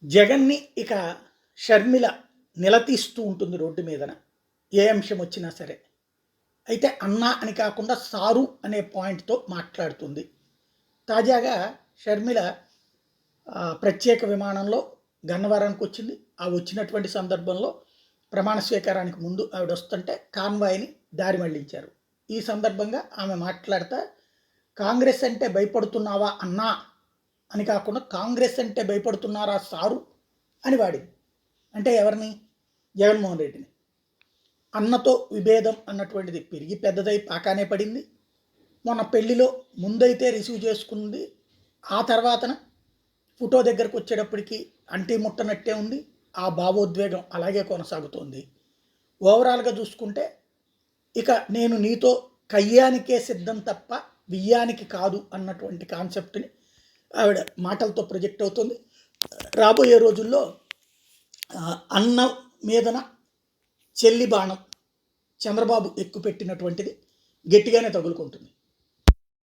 జగన్ని ఇక షర్మిల నిలదీస్తూ ఉంటుంది రోడ్డు మీదన. ఏ అంశం వచ్చినా సరే. అయితే అన్నా అని కాకుండా సారు అనే పాయింట్‌తో మాట్లాడుతుంది. తాజాగా షర్మిల ప్రత్యేక విమానంలో గన్నవరానికి వచ్చింది. ఆ వచ్చినటువంటి సందర్భంలో ప్రమాణ స్వీకారానికి ముందు ఆవిడ వస్తుంటే కాన్వాయ్‌ని దారి మళ్లించారు. ఈ సందర్భంగా ఆమె మాట్లాడతా కాంగ్రెస్ అంటే భయపడుతున్నావా అన్నా అని కాకుండా కాంగ్రెస్ అంటే భయపడుతున్నారా సారు అని వాడింది. అంటే ఎవరిని? జగన్మోహన్ రెడ్డిని. అన్నతో విభేదం అన్నటువంటిది పెరిగి పెద్దదై పాకానే పడింది. మొన్న పెళ్లిలో ముందైతే రిసీవ్ చేసుకుంది, ఆ తర్వాతన ఫోటో దగ్గరకు వచ్చేటప్పటికి అంటి ముట్టనట్టే ఉంది. ఆ భావోద్వేగం అలాగే కొనసాగుతోంది. ఓవరాల్గా చూసుకుంటే ఇక నేను నీతో కయ్యానికే సిద్ధం తప్ప వియ్యానికి కాదు అన్నటువంటి కాన్సెప్ట్ని ఆవిడ మాటలతో ప్రొజెక్ట్ అవుతుంది. రాబోయే రోజుల్లో అన్న మీదన చెల్లి బాణం చంద్రబాబు ఎక్కుపెట్టినటువంటిది గట్టిగానే తగులుకుంటుంది.